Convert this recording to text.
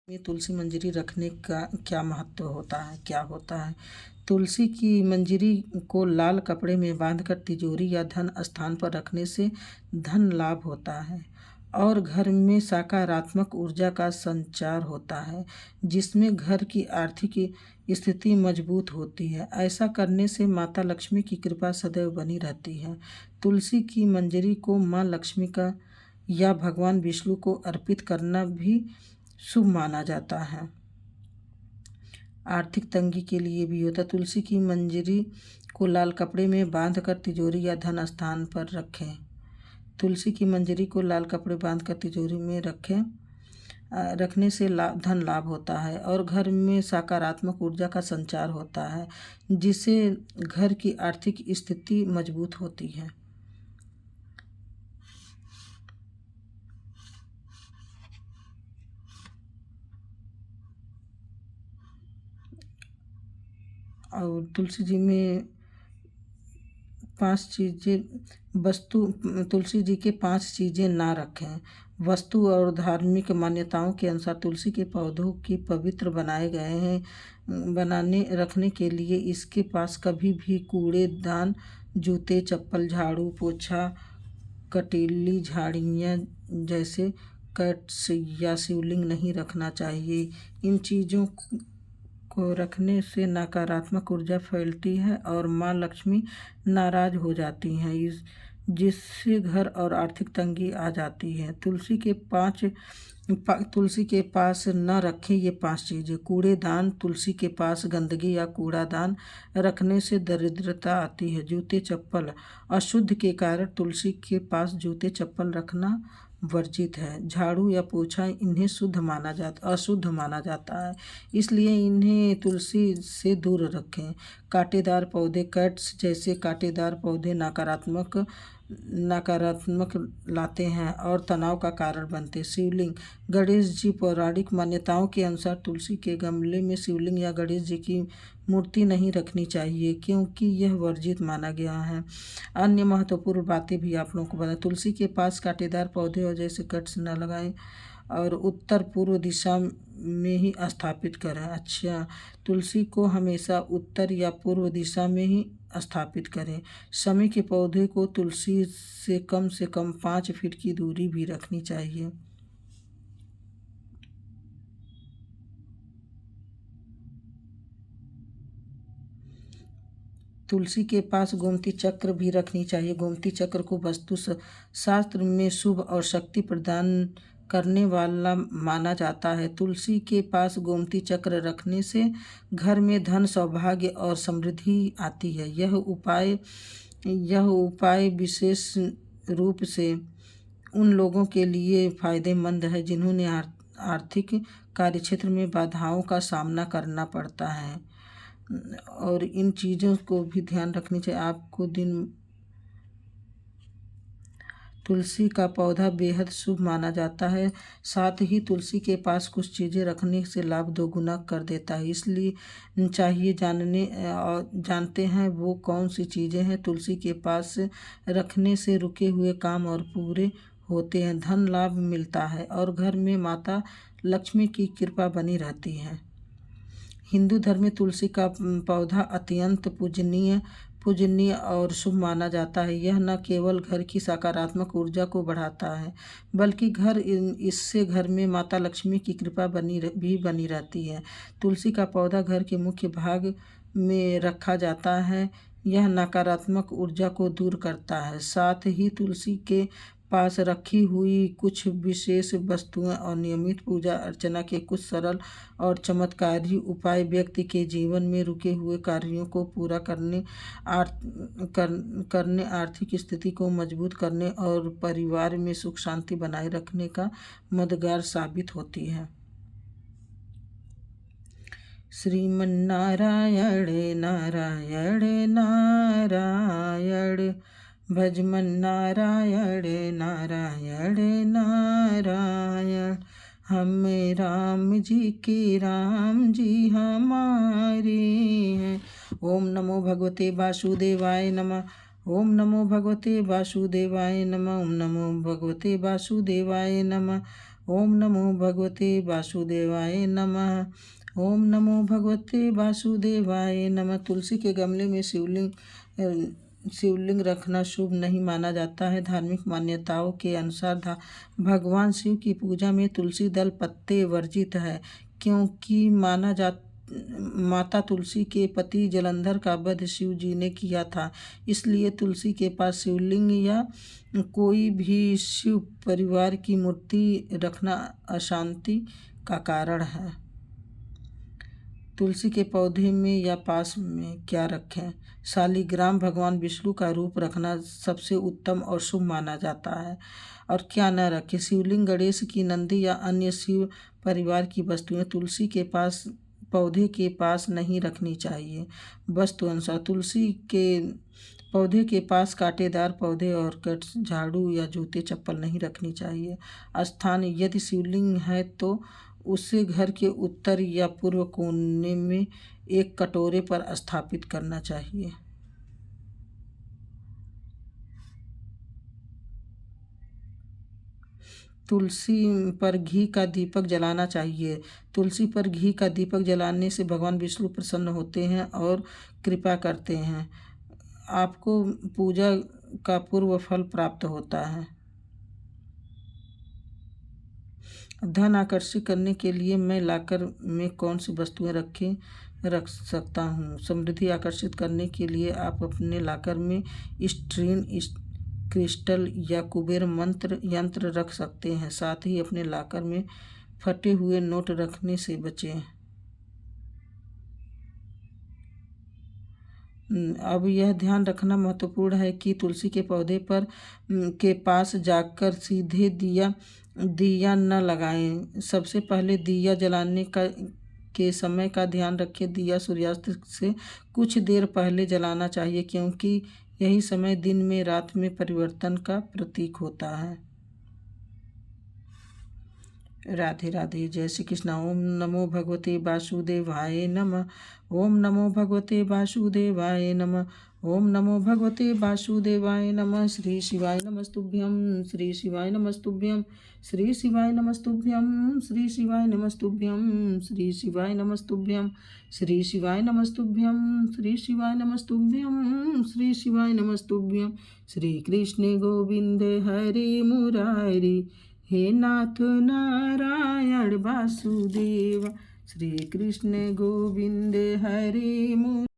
में तुलसी मंजरी रखने का क्या महत्व होता है, क्या होता है? तुलसी की मंजरी को लाल कपड़े में बांधकर तिजोरी या धन स्थान पर रखने से धन लाभ होता है और घर में सकारात्मक ऊर्जा का संचार होता है, जिसमें घर की आर्थिक स्थिति मजबूत होती है। ऐसा करने से माता लक्ष्मी की कृपा सदैव बनी रहती है। तुलसी की मंजरी को माँ लक्ष्मी का या भगवान विष्णु को अर्पित करना भी शुभ माना जाता है। आर्थिक तंगी के लिए भी होता। तुलसी की मंजरी को लाल कपड़े में बांधकर तिजोरी या धन स्थान पर रखें। तुलसी की मंजरी को लाल कपड़े बांधकर तिजोरी में रखने से धन लाभ होता है और घर में सकारात्मक ऊर्जा का संचार होता है, जिससे घर की आर्थिक स्थिति मजबूत होती है। और तुलसी जी में 5 चीज़ें वस्तु तुलसी जी के 5 चीज़ें ना रखें। वस्तु और धार्मिक मान्यताओं के अनुसार तुलसी के पौधों की पवित्र बनाए गए हैं। बनाने रखने के लिए इसके पास कभी भी कूड़ेदान, जूते, चप्पल, झाड़ू, पोछा, कटीली झाड़ियाँ जैसे कट्स या शिवलिंग नहीं रखना चाहिए। इन चीज़ों को रखने से नकारात्मक ऊर्जा फैलती है और माँ लक्ष्मी नाराज हो जाती हैं, जिससे घर और आर्थिक तंगी आ जाती है। तुलसी के पास न रखें ये 5 चीज़ें। कूड़ेदान, तुलसी के पास गंदगी या कूड़ादान रखने से दरिद्रता आती है। जूते चप्पल, अशुद्ध के कारण तुलसी के पास जूते चप्पल रखना वर्जित है। झाड़ू या पोछा इन्हें अशुद्ध माना जाता है, इसलिए इन्हें तुलसी से दूर रखें। कांटेदार पौधे, कट्स जैसे कांटेदार पौधे नकारात्मक लाते हैं और तनाव का कारण बनते हैं। शिवलिंग, गणेश जी, पौराणिक मान्यताओं के अनुसार तुलसी के गमले में शिवलिंग या गणेश जी की मूर्ति नहीं रखनी चाहिए, क्योंकि यह वर्जित माना गया है। अन्य महत्वपूर्ण बातें भी आप लोगों को बता। तुलसी के पास कांटेदार पौधे और जैसे कट्स न लगाएं और उत्तर पूर्व दिशा में ही स्थापित करें। अच्छा, तुलसी को हमेशा उत्तर या पूर्व दिशा में ही स्थापित करें। शमी के पौधे को तुलसी से कम 5 फीट की दूरी भी रखनी चाहिए। तुलसी के पास गोमती चक्र भी रखनी चाहिए। गोमती चक्र को वास्तु शास्त्र में शुभ और शक्ति प्रदान करने वाला माना जाता है। तुलसी के पास गोमती चक्र रखने से घर में धन, सौभाग्य और समृद्धि आती है। यह उपाय विशेष रूप से उन लोगों के लिए फायदेमंद है जिन्होंने आर्थिक कार्यक्षेत्र में बाधाओं का सामना करना पड़ता है, और इन चीज़ों को भी ध्यान रखनी चाहिए आपको। तुलसी का पौधा बेहद शुभ माना जाता है। साथ ही तुलसी के पास कुछ चीज़ें रखने से लाभ दोगुना कर देता है, इसलिए चाहिए जानते हैं वो कौन सी चीज़ें हैं। तुलसी के पास रखने से रुके हुए काम और पूरे होते हैं, धन लाभ मिलता है और घर में माता लक्ष्मी की कृपा बनी रहती है। हिंदू धर्म में तुलसी का पौधा अत्यंत पूजनीय और शुभ माना जाता है। यह न केवल घर की सकारात्मक ऊर्जा को बढ़ाता है, बल्कि इससे घर में माता लक्ष्मी की कृपा बनी रहती है। तुलसी का पौधा घर के मुख्य भाग में रखा जाता है। यह नकारात्मक ऊर्जा को दूर करता है। साथ ही तुलसी के पास रखी हुई कुछ विशेष वस्तुएं और नियमित पूजा अर्चना के कुछ सरल और चमत्कारी उपाय व्यक्ति के जीवन में रुके हुए कार्यों को पूरा करने, आर्थिक स्थिति को मजबूत करने और परिवार में सुख शांति बनाए रखने का मददगार साबित होती है। श्रीमन्नारायण नारायण नारायण, भजमन नारायण नारायण नारायण। हम राम जी के राम जी हमारे हैं। ओम नमो भगवते वासुदेवाय नमः। ओम नमो भगवते वासुदेवाय नमः। ओम नमो भगवते वासुदेवाय नमः। ओम नमो भगवते वासुदेवाय नमः। ओम नमो भगवते वासुदेवाय नमः। तुलसी के गमले में शिवलिंग रखना शुभ नहीं माना जाता है। धार्मिक मान्यताओं के अनुसार भगवान शिव की पूजा में तुलसी दल पत्ते वर्जित है, क्योंकि माता तुलसी के पति जलंधर का वध शिव जी ने किया था। इसलिए तुलसी के पास शिवलिंग या कोई भी शिव परिवार की मूर्ति रखना अशांति का कारण है। तुलसी के पौधे में या पास में क्या रखें? शालिग्राम भगवान विष्णु का रूप रखना सबसे उत्तम और शुभ माना जाता है। और क्या न रखें? शिवलिंग, गणेश की नंदी या अन्य शिव परिवार की वस्तुएं तुलसी के पास पौधे के पास नहीं रखनी चाहिए। वस्तु अनुसार तुलसी के पौधे के पास कांटेदार पौधे और कट, झाड़ू या जूते चप्पल नहीं रखनी चाहिए। स्थान, यदि शिवलिंग है तो उसे घर के उत्तर या पूर्व कोने में एक कटोरे पर स्थापित करना चाहिए। तुलसी पर घी का दीपक जलाना चाहिए। तुलसी पर घी का दीपक जलाने से भगवान विष्णु प्रसन्न होते हैं और कृपा करते हैं। आपको पूजा का पूर्व फल प्राप्त होता है। धन आकर्षित करने के लिए मैं लॉकर में कौन सी वस्तुएं रख सकता हूँ? समृद्धि आकर्षित करने के लिए आप अपने लॉकर में स्ट्रीन, क्रिस्टल या कुबेर मंत्र यंत्र रख सकते हैं। साथ ही अपने लॉकर में फटे हुए नोट रखने से बचें। अब यह ध्यान रखना महत्वपूर्ण है कि तुलसी के पौधे पर के पास जाकर सीधे दिया न लगाएं। सबसे पहले दिया जलाने के समय का ध्यान रखें। दिया सूर्यास्त से कुछ देर पहले जलाना चाहिए, क्योंकि यही समय दिन में रात में परिवर्तन का प्रतीक होता है। राधे राधे। जय श्री कृष्ण। ओम नमो भगवते वासुदेवाय नमः। ओम नमो भगवते वासुदेवाय नमः। ओम नमो भगवते वासुदेवाय नमः। श्री शिवाय नमस्तुभ्यं। श्री शिवाय नमस्तुभ्यं। श्री शिवाय नमस्तुभ्यं। श्री शिवाय नमस्तुभ्यं। श्री शिवाय नमस्तुभ्यं। श्री शिवाय नमस्तुभ्यं। श्री शिवाय नमस्तुभ्यं। श्री शिवाय नमस्तुभ्यं। श्री कृष्ण गोविंद हरे मुरारी, हे नाथ नारायण वासुदेव। श्री कृष्ण गोविंद हरे मुरारी।